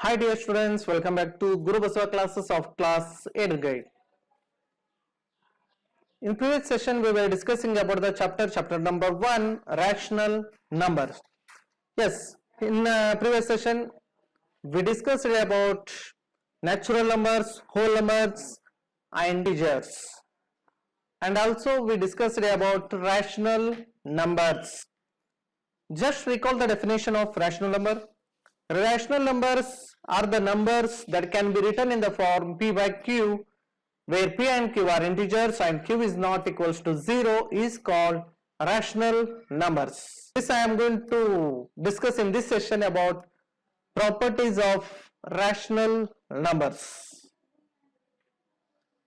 Hi dear students, welcome back to Guru Basava classes of class 8 guide. In previous session we were discussing about the chapter number 1, rational numbers. Yes, in previous session we discussed about natural numbers, whole numbers and integers, and also we discussed about rational numbers. Just recall the definition of rational number. Rational numbers are the numbers that can be written in the form p by q, where p and q are integers and q is not equals to 0 is called rational numbers. This I am going to discuss in this session about properties of rational numbers.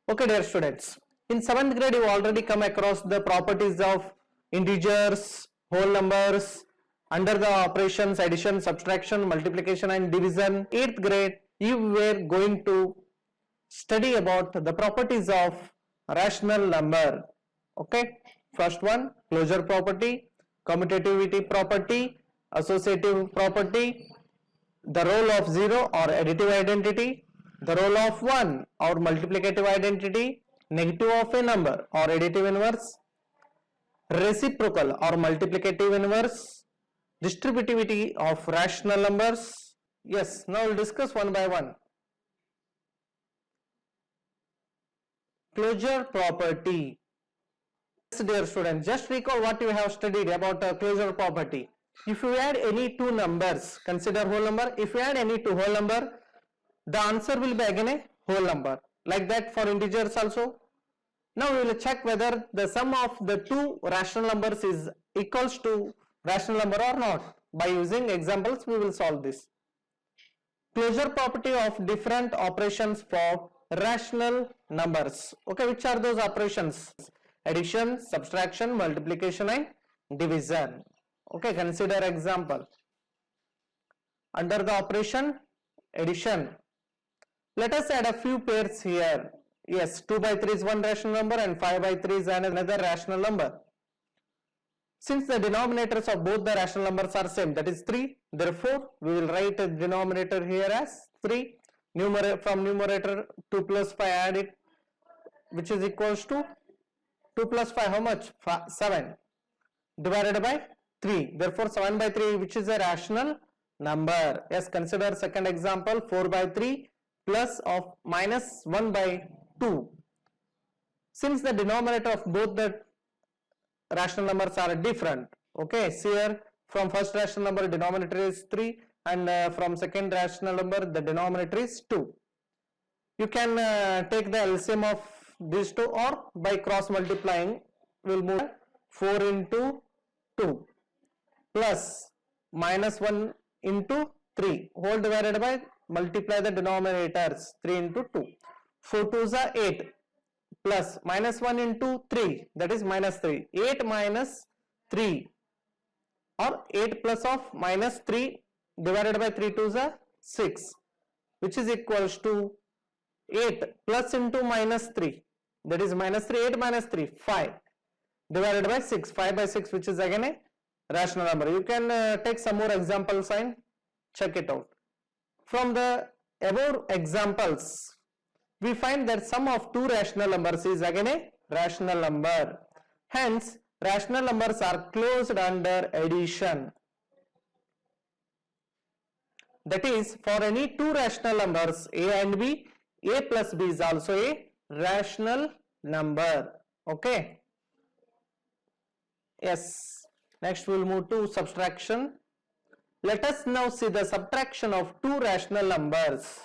Okay dear students, in 7th grade you already come across the properties of integers, whole numbers, under the operations addition, subtraction, multiplication and division. 8th grade you were going to study about the properties of rational number. Okay, first one, closure property, commutativity property, associative property, the role of 0 or additive identity, the role of 1 or multiplicative identity, negative of a number or additive inverse, reciprocal or multiplicative inverse, distributivity of rational numbers. Yes, now we'll discuss one by one. Closure property. Yes, dear students, just recall what you have studied about closure property. If you add any two numbers, consider whole number. If you add any two whole number, the answer will be again a whole number. Like that for integers also. Now we will check whether the sum of the two rational numbers is equals to rational number or not. By using examples we will solve this. Closure property of different operations for rational numbers. Okay, which are those operations? Addition, subtraction, multiplication and division. Okay, consider example. Under the operation addition, let us add a few pairs here. Yes, 2 by 3 is one rational number and 5 by 3 is another rational number. Since the denominators of both the rational numbers are same, that is 3, therefore we will write the denominator here as 3. From numerator 2 plus 5 add it, which is equals to 2 plus 5 how much? 7 divided by 3. Therefore 7 by 3, which is a rational number. Yes, consider second example, 4 by 3 plus of minus 1 by 2. Since the denominator of both the rational numbers are different, okay, see here from first rational number denominator is 3 and from second rational number the denominator is 2. You can take the LCM of these two, or by cross multiplying we'll move 4 into 2 plus minus 1 into 3 whole divided by multiply the denominators 3 into 2. 4 2s are 8 plus minus 1 into 3, that is minus 3. 8 minus 3 or 8 plus of minus 3 divided by 3 2s are 6, which is equals to 8 plus into minus 3, that is minus 3, 8 minus 3, 5 divided by 6, 5 by 6, which is again a rational number. You can take some more examples and check it out. From the above examples, we find that sum of two rational numbers is again a rational number. Hence, rational numbers are closed under addition. That is, for any two rational numbers a and b, a plus b is also a rational number. Okay. Yes. Next we will move to subtraction. Let us now see the subtraction of two rational numbers.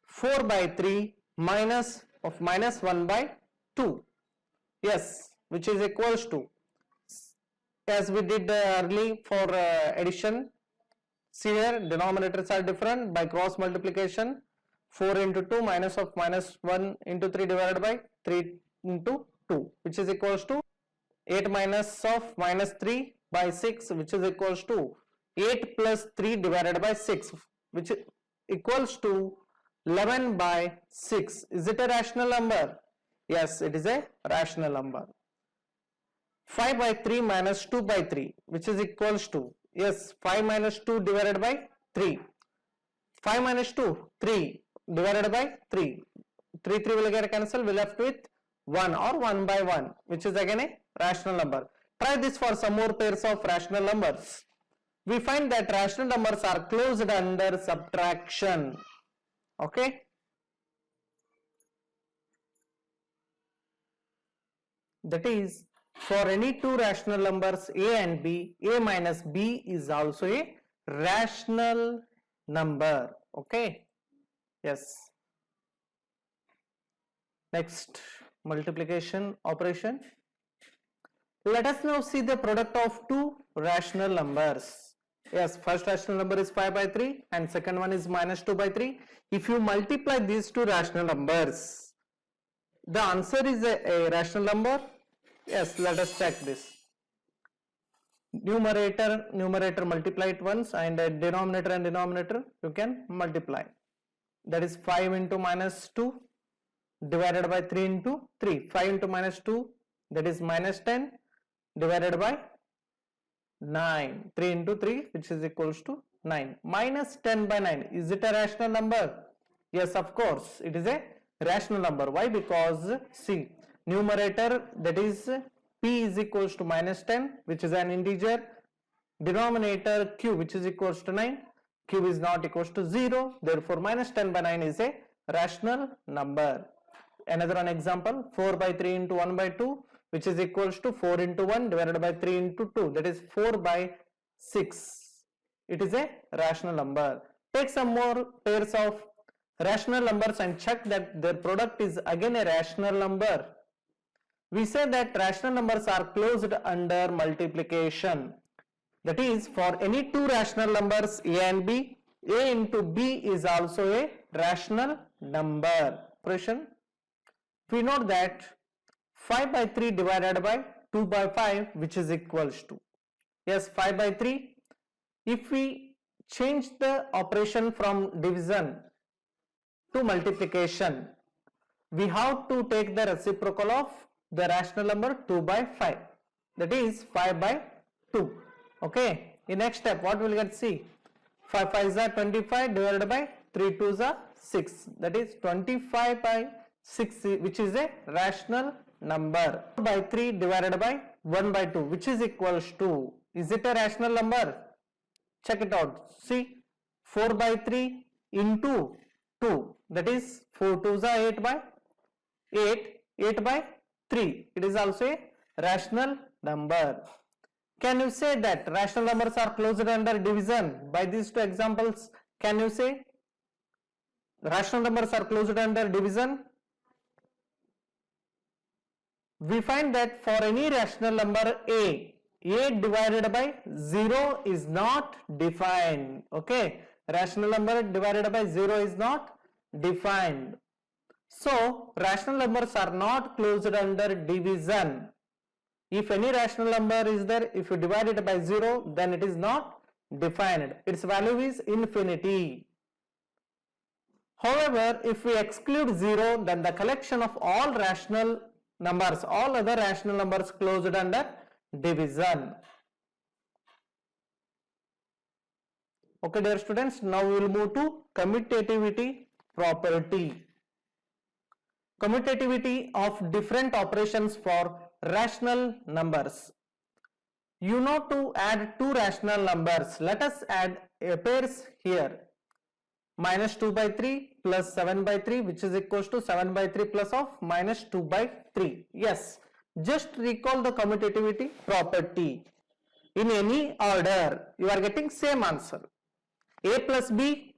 4 by 3 minus of minus 1 by 2. Yes, which is equals to, as we did early for addition, see here denominators are different. By cross multiplication 4 into 2 minus of minus 1 into 3 divided by 3 into 2, which is equals to 8 minus of minus 3 by 6, which is equals to 8 plus 3 divided by 6, which equals to 11 by 6. Is it a rational number? Yes, it is a rational number. 5 by 3 minus 2 by 3, which is equals to, yes, 5 minus 2 divided by 3. 5 minus 2, 3 divided by 3. 3 will get cancelled. We're left with 1 or 1 by 1, which is again a rational number. Try this for some more pairs of rational numbers. We find that rational numbers are closed under subtraction. Okay. That is, for any two rational numbers A and B, A minus B is also a rational number. Okay. Yes. Next, multiplication operation. Let us now see the product of two rational numbers. Yes, first rational number is 5 by 3 and second one is minus 2 by 3. If you multiply these two rational numbers, the answer is a rational number. Yes, let us check this. Numerator multiply it once, and denominator and denominator you can multiply. That is 5 into minus 2 divided by 3 into 3. 5 into minus 2, that is minus 10 divided by 9. 3 into 3, which is equals to 9. Minus 10 by 9. Is it a rational number? Yes, of course, it is a rational number. Why? Because see, numerator, that is p is equals to minus 10, which is an integer. Denominator q, which is equals to 9. Q is not equals to 0. Therefore, minus 10 by 9 is a rational number. Another one example, 4 by 3 into 1 by 2, which is equals to 4 into 1 divided by 3 into 2. That is 4 by 6. It is a rational number. Take some more pairs of rational numbers and check that their product is again a rational number. We say that rational numbers are closed under multiplication. That is, for any two rational numbers A and B, A into B is also a rational number. Operation. We note that 5 by 3 divided by 2 by 5, which is equals to, yes, 5 by 3. If we change the operation from division to multiplication, we have to take the reciprocal of the rational number 2 by 5. That is 5 by 2. Okay. In next step, what we will get? See, 5 5s are 25 divided by 3 2s are 6. That is 25 by 6, which is a rational number. 4 by 3 divided by 1 by 2, which is equals to, is it a rational number? Check it out. See, 4 by 3 into 2, that is 4 2s are 8 by 8, 8 by 3. It is also a rational number. Can you say that rational numbers are closed under division? By these two examples, can you say rational numbers are closed under division? We find that for any rational number A divided by 0 is not defined. Okay, rational number divided by 0 is not defined. So, rational numbers are not closed under division. If any rational number is there, if you divide it by 0, then it is not defined. Its value is infinity. However, if we exclude 0, then the collection of all rational numbers, all other rational numbers closed under division. Okay, dear students, now we will move to commutativity property. Commutativity of different operations for rational numbers. You know to add two rational numbers. Let us add pairs here. Minus 2 by 3 plus 7 by 3, which is equals to 7 by 3 plus of minus 2 by 3. Yes, just recall the commutativity property. In any order, you are getting same answer. A plus B,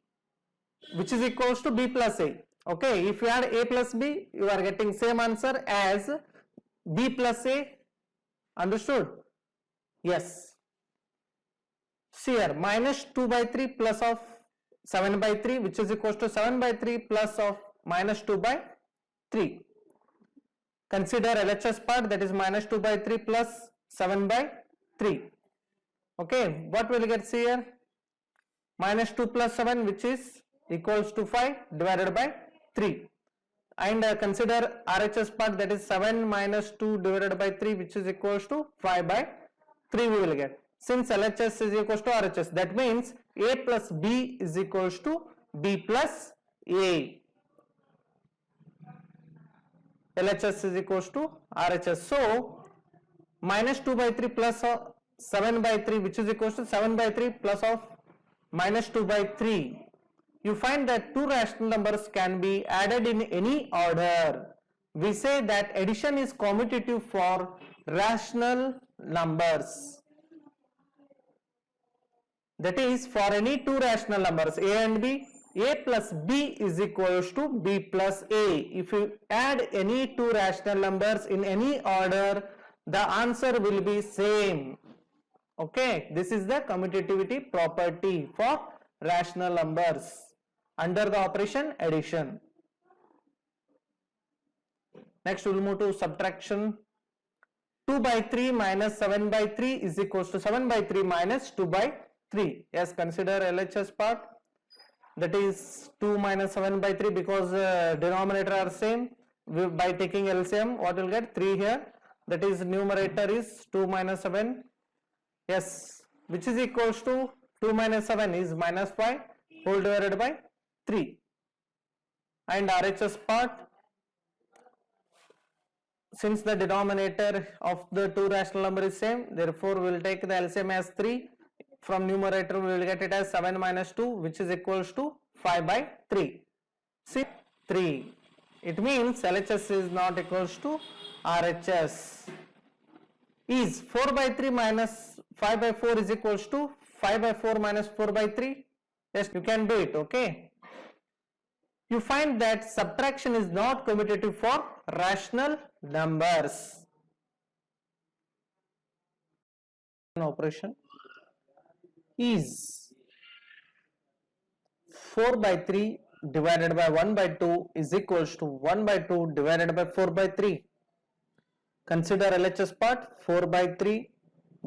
which is equals to B plus A. Okay, if you add A plus B, you are getting same answer as B plus A. Understood? Yes. See here, minus 2 by 3 plus of 7 by 3, which is equals to 7 by 3 plus of minus 2 by 3. Consider LHS part, that is minus 2 by 3 plus 7 by 3. Okay, what will you get? See here, minus 2 plus 7, which is equals to 5 divided by 3. And consider RHS part, that is 7 minus 2 divided by 3, which is equals to 5 by 3 we will get. Since LHS is equals to RHS, that means A plus B is equals to B plus A. LHS is equals to RHS. So minus 2 by 3 plus 7 by 3, which is equals to 7 by 3 plus of minus 2 by 3. You find that two rational numbers can be added in any order. We say that addition is commutative for rational numbers. That is, for any two rational numbers A and B, A plus B is equals to B plus A. If you add any two rational numbers in any order, the answer will be same. Okay, this is the commutativity property for rational numbers under the operation addition. Next, we will move to subtraction. 2 by 3 minus 7 by 3 is equals to 7 by 3 minus 2 by 3. Yes, consider LHS part. That is 2 minus 7 by 3, because denominator are same. By taking LCM, what will get? 3 here. That is numerator is 2 minus 7. Yes, which is equals to 2 minus 7 is minus 5 whole divided by 3. And RHS part, since the denominator of the two rational number is same, therefore we will take the LCM as 3. From numerator we will get it as 7 minus 2, which is equals to 5 by 3. See, 3. It means LHS is not equals to RHS. Is 4 by 3 minus 5 by 4 is equals to 5 by 4 minus 4 by 3? Yes, you can do it, okay? You find that subtraction is not commutative for rational numbers. Operation is 4 by 3 divided by 1 by 2 is equals to 1 by 2 divided by 4 by 3. Consider LHS part. 4 by 3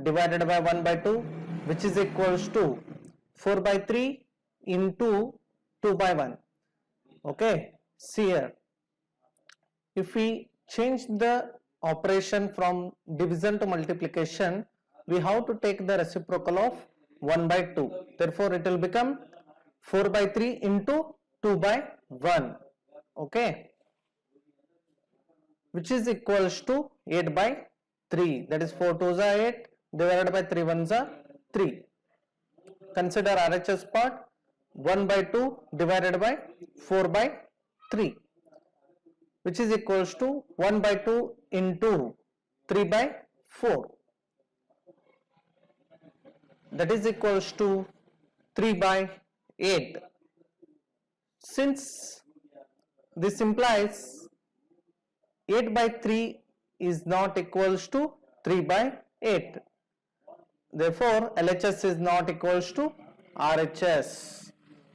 divided by 1 by 2, which is equals to 4 by 3 into 2 by 1. Okay, see here, if we change the operation from division to multiplication, we have to take the reciprocal of 1 by 2. Therefore, it will become 4 by 3 into 2 by 1. Okay, which is equals to 8 by 3. That is 4 2s are 8 divided by 3 1s are 3. Consider RHS part. 1 by 2 divided by 4 by 3, which is equals to 1 by 2 into 3 by 4. That is equals to 3 by 8. Since this implies 8 by 3 is not equals to 3 by 8. Therefore, LHS is not equals to RHS.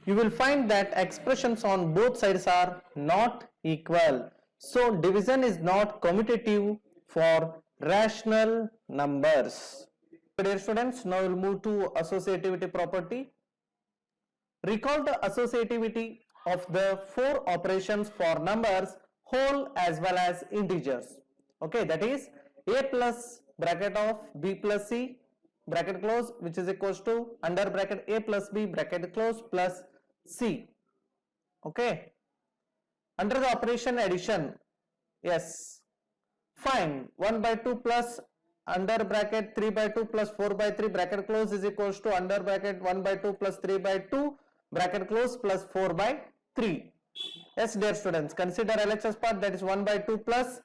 You will find that expressions on both sides are not equal. So, division is not commutative for rational numbers. Dear students, now we will move to associativity property. Recall the associativity of the four operations for numbers, whole as well as integers. Okay, that is A plus bracket of B plus C bracket close, which is equals to under bracket A plus B bracket close plus C. Okay, under the operation addition, yes, find 1 by 2 plus under bracket 3 by 2 plus 4 by 3 bracket close is equals to under bracket 1 by 2 plus 3 by 2 bracket close plus 4 by 3. Yes, dear students, consider LHS part. That is 1 by 2 plus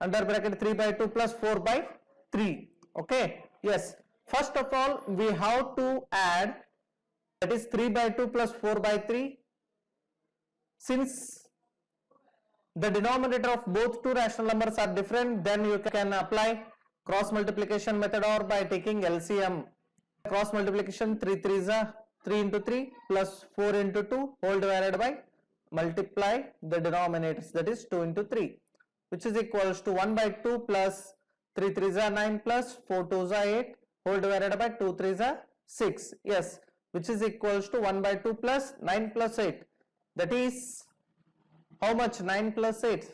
under bracket 3 by 2 plus 4 by 3. Okay, yes, first of all we have to add, that is 3 by 2 plus 4 by 3. Since the denominator of both two rational numbers are different, then you can apply cross multiplication method or by taking LCM. Cross multiplication, 3 3s are 3 into 3 plus 4 into 2 whole divided by multiply the denominators, that is 2 into 3, which is equals to 1 by 2 plus 3 3s are 9 plus 4 2s are 8 whole divided by 2 3s are 6. Yes, which is equals to 1 by 2 plus 9 plus 8. That is how much? 9 plus 8.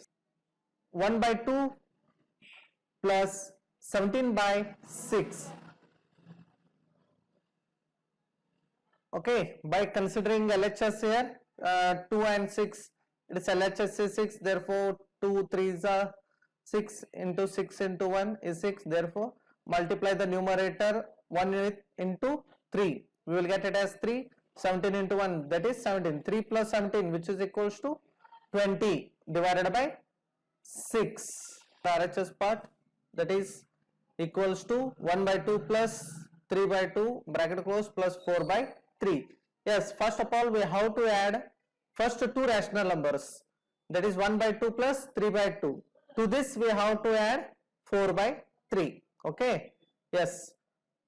1 by 2 plus 17 by 6. Okay, by considering LHS here, 2 and 6, it is LHS is 6, therefore 2 3s are 6 into 6 into 1 is 6, therefore multiply the numerator 1 into 3, we will get it as 3, 17 into 1 that is 17, 3 plus 17 which is equals to 20 divided by 6. The RHS part that is equals to 1 by 2 plus 3 by 2 bracket close plus 4 by 3. Yes, first of all we have to add first two rational numbers, that is 1 by 2 plus 3 by 2. To this we have to add 4 by 3. Okay. Yes.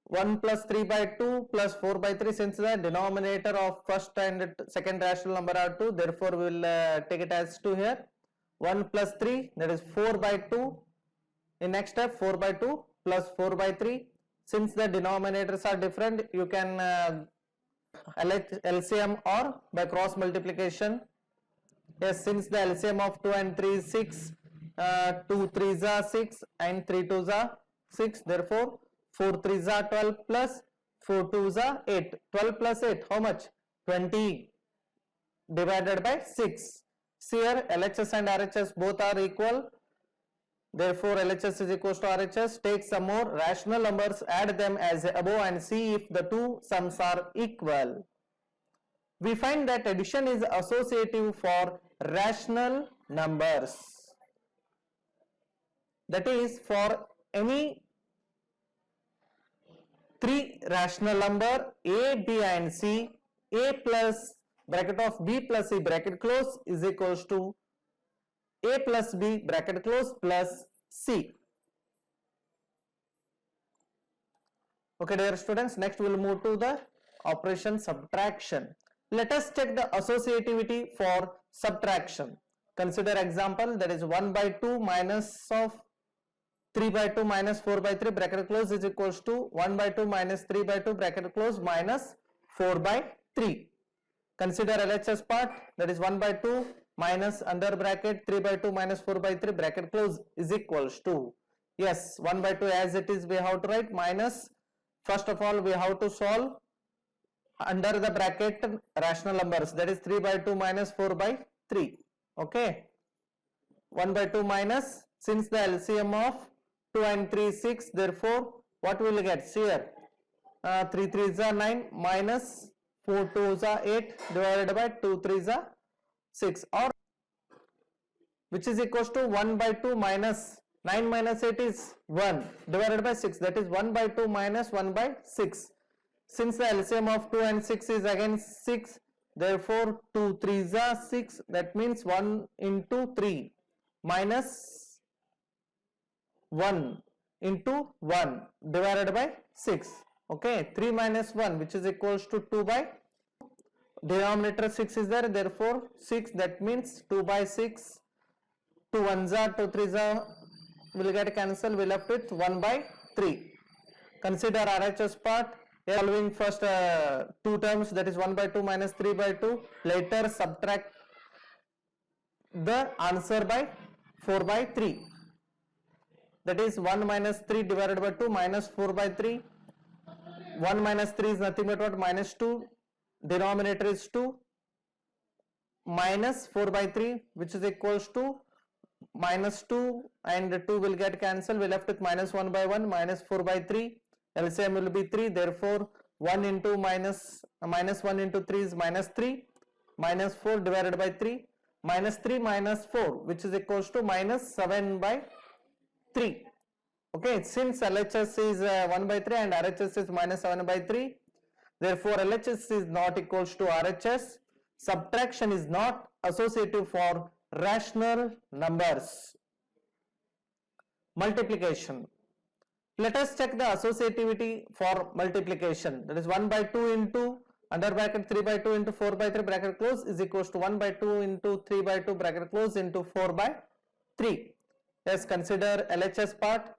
1 plus 3 by 2 plus 4 by 3, since the denominator of first and second rational number are 2, therefore we will take it as 2 here. 1 plus 3, that is 4 by 2. In next step 4 by 2 plus 4 by 3. Since the denominators are different, you can LCM or by cross multiplication. Yes, since the LCM of 2 and 3 is 6, 2 3s are 6 and 3 2s are 6, therefore 4 3s are 12 plus 4 2s are 8. 12 plus 8, how much? 20 divided by 6. See here, LHS and RHS both are equal, therefore LHS is equals to RHS. Take some more rational numbers, add them as above and see if the two sums are equal. We find that addition is associative for rational numbers. That is, for any three rational number A, B and C, A plus bracket of B plus C bracket close is equals to A plus B bracket close plus C. Okay dear students, next we will move to the operation subtraction. Let us check the associativity for subtraction. Consider example, that is 1 by 2 minus of 3 by 2 minus 4 by 3 bracket close is equals to 1 by 2 minus 3 by 2 bracket close minus 4 by 3. Consider LHS part, that is 1 by 2 minus under bracket 3 by 2 minus 4 by 3 bracket close is equals to, yes, 1 by 2 as it is we have to write minus, first of all we have to solve under the bracket rational numbers, that is 3 by 2 minus 4 by 3. Okay, 1 by 2 minus, since the LCM of 2 and 3 is 6, therefore what we will get? See here, 3 3s are 9 minus 4 2s are 8 divided by 2 3s are 6, or which is equals to 1 by 2 minus 9 minus 8 is 1 divided by 6, that is 1 by 2 minus 1 by 6. Since the LCM of 2 and 6 is again 6, therefore 2 3s are 6, that means 1 into 3 minus 1 into 1 divided by 6. Okay, 3 minus 1 which is equals to 2 by, denominator 6 is there, therefore 6, that means 2 by 6, 2 1s are 2 3s are will get cancelled, we left with 1 by 3. Consider RHS part, solving first two terms, that is 1 by 2 minus 3 by 2, later subtract the answer by 4 by 3, that is 1 minus 3 divided by 2 minus 4 by 3. 1 minus 3 is nothing but what? Minus 2, denominator is 2, minus 4 by 3 which is equals to minus 2 and 2 will get cancelled, we left with minus 1 by 1, minus 4 by 3, LCM will be 3, therefore 1 into minus 1 into 3 is minus 3, minus 4 divided by 3, minus 3 minus 4 which is equals to minus 7 by 3. Okay, since LHS is 1 by 3 and RHS is minus 7 by 3, therefore LHS is not equals to RHS. Subtraction is not associative for rational numbers. Multiplication. Let us check the associativity for multiplication, that is 1 by 2 into under bracket 3 by 2 into 4 by 3 bracket close is equals to 1 by 2 into 3 by 2 bracket close into 4 by 3. Yes, consider LHS part,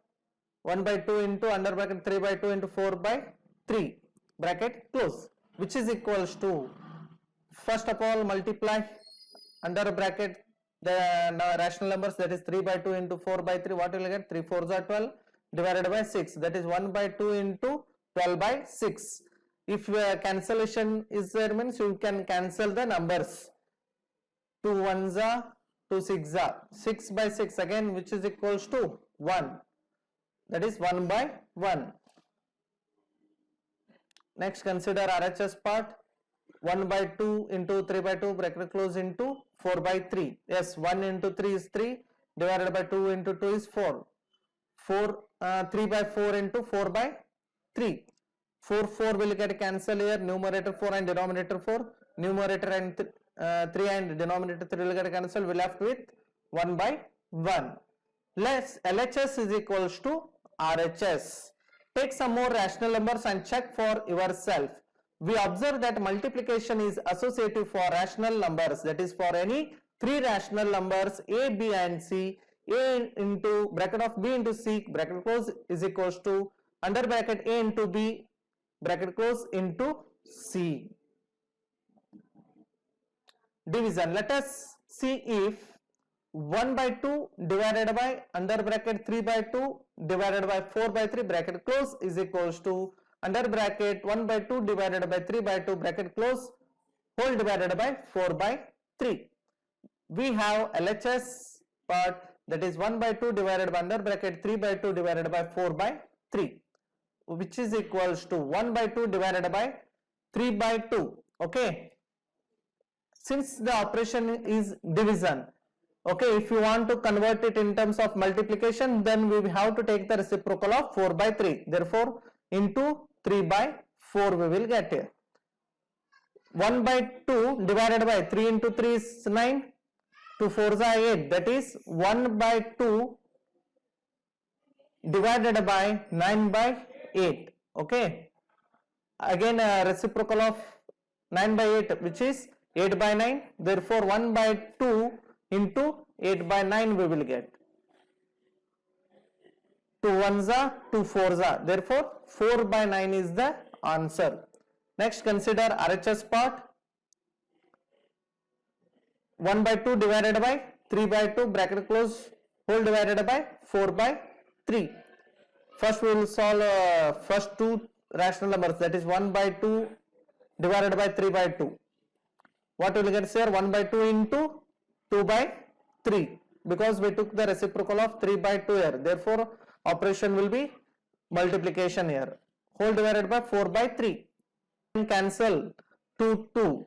1 by 2 into under bracket 3 by 2 into 4 by 3 bracket close, which is equals to, first of all multiply under bracket the rational numbers, that is 3 by 2 into 4 by 3, what will you get? 3 4s are 12 divided by 6, that is 1 by 2 into 12 by 6. If cancellation is there, means you can cancel the numbers. 2 ones are 2 6 are 6 by 6 again, which is equals to 1, that is 1 by 1. Next consider RHS part. 1 by 2 into 3 by 2 bracket close into 4 by 3. Yes, 1 into 3 is 3 divided by 2 into 2 is 4. 3 by 4 into 4 by 3. 4 will get cancel here. Numerator 4 and denominator 4. Numerator and 3 and denominator 3 will get cancelled. We left with 1 by 1. Let's LHS is equals to RHS. Take some more rational numbers and check for yourself. We observe that multiplication is associative for rational numbers, that is for any 3 rational numbers a, b and c. A into bracket of b into c bracket close is equals to under bracket a into b bracket close into c. Division. Let us see if 1 by 2 divided by under bracket 3 by 2 divided by 4 by 3 bracket close is equals to under bracket 1 by 2 divided by 3 by 2 bracket close whole divided by 4 by 3. We have LHS part, that is 1 by 2 divided by under bracket 3 by 2 divided by 4 by 3, which is equals to 1 by 2 divided by 3 by 2. Okay, since the operation is division, okay, if you want to convert it in terms of multiplication, then we have to take the reciprocal of 4 by 3. Therefore, into 3 by 4 we will get here. 1 by 2 divided by 3 into 3 is 9, 2 4s are 8, that is 1 by 2 divided by 9 by 8. Okay, again reciprocal of 9 by 8, which is 8 by 9. Therefore 1 by 2 into 8 by 9 we will get. 2 ones are 2 4s are, therefore 4 by 9 is the answer. Next consider RHS part. 1 by 2 divided by 3 by 2 bracket close whole divided by 4 by 3. First we will solve first 2 rational numbers, that is 1 by 2 divided by 3 by 2. What will get here? 1 by 2 into 2 by 3, because we took the reciprocal of 3 by 2 here. Therefore operation will be multiplication here. Whole divided by 4 by 3. Cancel 2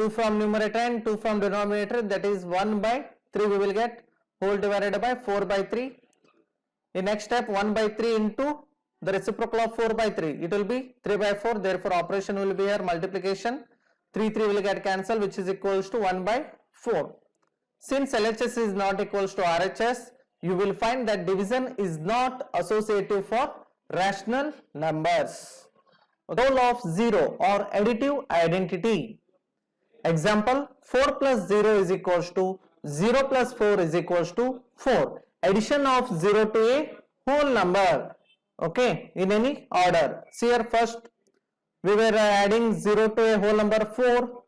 from numerator and 2 from denominator, that is 1 by 3 we will get. Whole divided by 4 by 3. In next step 1 by 3 into the reciprocal of 4 by 3, it will be 3 by 4. Therefore operation will be here multiplication. 3 will get cancelled, which is equals to 1 by 4. Since LHS is not equals to RHS, you will find that division is not associative for rational numbers. Role of 0 or additive identity. Example, 4 plus 0 is equals to 0 plus 4 is equals to 4. Addition of 0 to a whole number, okay, in any order. See here, first we were adding 0 to a whole number 4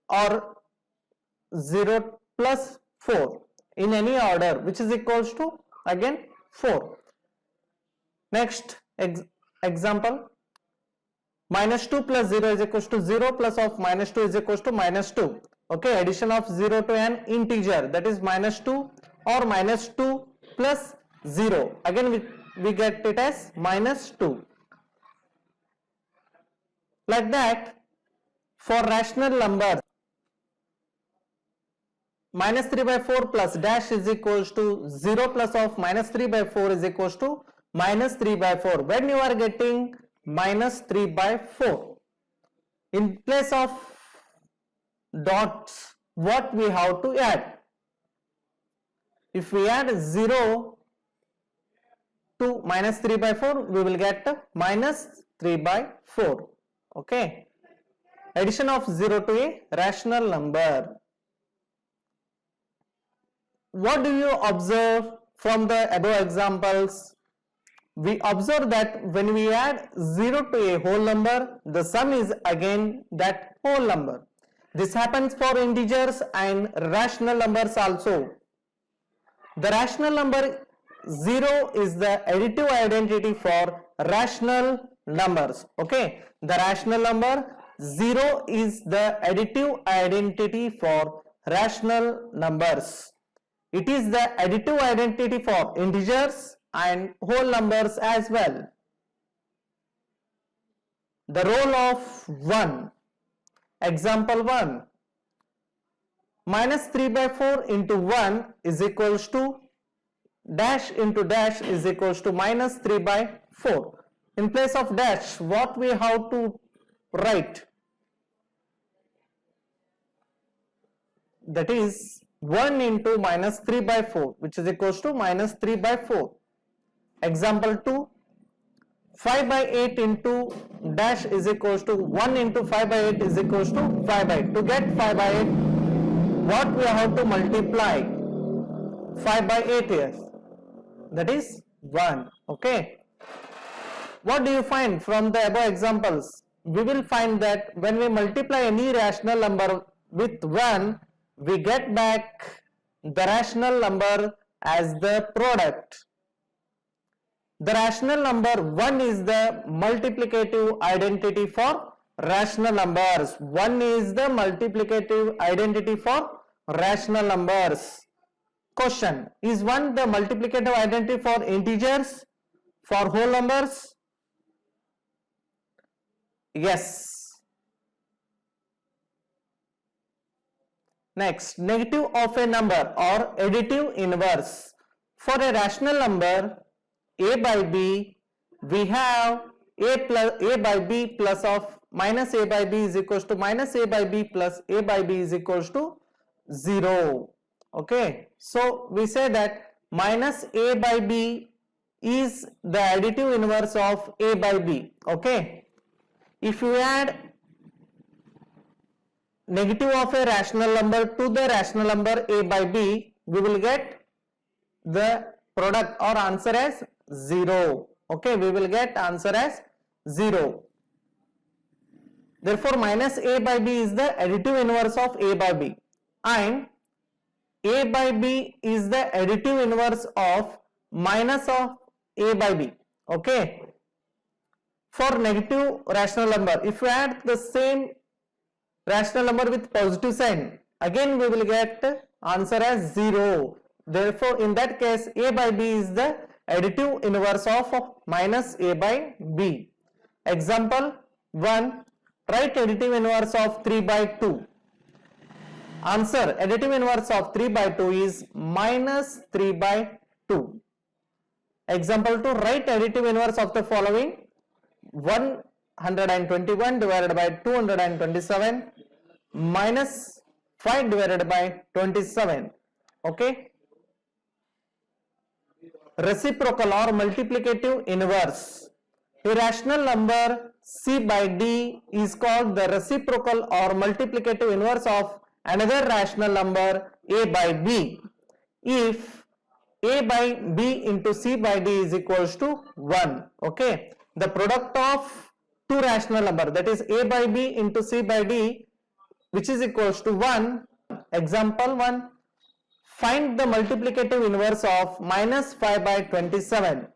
or 0 plus 4 in any order, which is equals to again 4. Next example, minus 2 plus 0 is equals to 0 plus of minus 2 is equals to minus 2. Okay, addition of 0 to an integer, that is minus 2 or minus 2 plus 0. Again we get it as minus 2. Like that, for rational numbers, minus 3 by 4 plus dash is equals to 0 plus of minus 3 by 4 is equals to minus 3 by 4. When you are getting minus 3 by 4, in place of dots, what we have to add? If we add 0 to minus 3 by 4, we will get minus 3 by 4. Okay, addition of 0 to a rational number. What do you observe from the above examples? We observe that when we add 0 to a whole number, the sum is again that whole number. This happens for integers and rational numbers also. The rational number 0 is the additive identity for rational numbers. Okay, the rational number 0 is the additive identity for rational numbers. It is the additive identity for integers and whole numbers as well. The role of 1. Example 1. Minus 3 by 4 into 1 is equals to dash into dash is equals to minus 3 by 4. In place of dash, what we have to write? That is 1 into minus 3 by 4, which is equals to minus 3 by 4. Example 2. 5 by 8 into dash is equals to 1 into 5 by 8 is equals to 5 by 8. To get 5 by 8, what we have to multiply 5 by 8 here? That is 1. Okay. What do you find from the above examples? We will find that when we multiply any rational number with 1, we get back the rational number as the product. The rational number 1 is the multiplicative identity for rational numbers. 1 is the multiplicative identity for rational numbers. Question: is 1 the multiplicative identity for integers, for whole numbers? Yes. Next, negative of a number or additive inverse. For a rational number a by b, we have a by b plus of minus a by b is equals to minus a by b plus a by b is equals to 0. Okay, so we say that minus a by b is the additive inverse of a by b. Okay, if you add negative of a rational number to the rational number a by b, we will get the product or answer as 0. Okay, we will get answer as 0. Therefore, minus a by b is the additive inverse of a by b, and a by b is the additive inverse of minus of a by b. Okay, for negative rational number, if you add the same rational number with positive sign, again we will get answer as 0. Therefore, in that case, a by b is the additive inverse of minus a by b. Example 1. Write additive inverse of 3 by 2. Answer: additive inverse of 3 by 2 is minus 3 by 2. Example 2. Write additive inverse of the following: 121 divided by 227 minus 5 divided by 27. Okay. Reciprocal or multiplicative inverse. A rational number c by d is called the reciprocal or multiplicative inverse of another rational number a by b if a by b into c by d is equals to 1. Okay, the product of two rational number, that is a by b into c by d, which is equals to 1. Example 1. Find the multiplicative inverse of minus 5 by 27.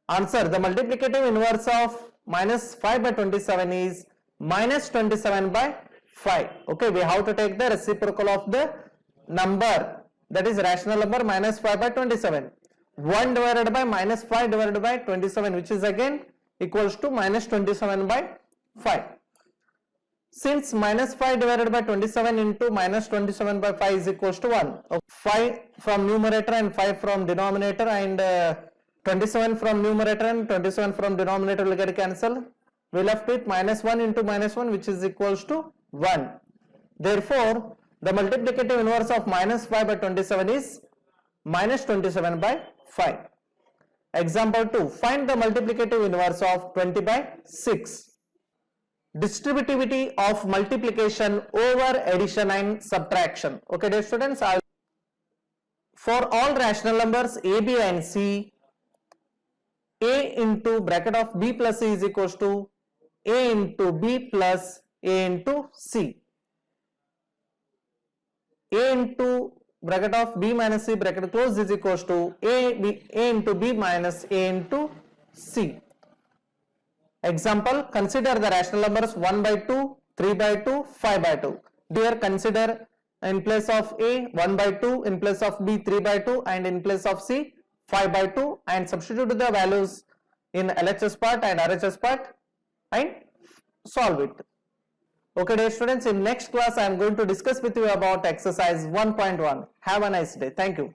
Answer: the multiplicative inverse of minus 5 by 27 is minus 27 by 5. Okay, we have to take the reciprocal of the number, that is rational number minus 5 by 27. 1 divided by minus 5 divided by 27, which is again equals to minus 27 by 5. Since minus 5 divided by 27 into minus 27 by 5 is equals to 1. 5 from numerator and 5 from denominator, and 27 from numerator and 27 from denominator will get cancelled. We left with minus 1 into minus 1, which is equals to 1. Therefore, the multiplicative inverse of minus 5 by 27 is minus 27 by 5. Example 2. Find the multiplicative inverse of 20 by 6. Distributivity of multiplication over addition and subtraction. Okay, dear students, for all rational numbers a, b and c, a into bracket of b plus c is equals to a into b plus a into c. A into bracket of b minus c bracket close is equals to a into b minus a into c. Example, consider the rational numbers 1 by 2, 3 by 2, 5 by 2. Here consider In place of A 1 by 2, in place of B 3 by 2, and in place of C 5 by 2, and substitute the values in LHS part and RHS part and solve it. Okay dear students, in next class I am going to discuss with you about exercise 1.1. Have a nice day. Thank you.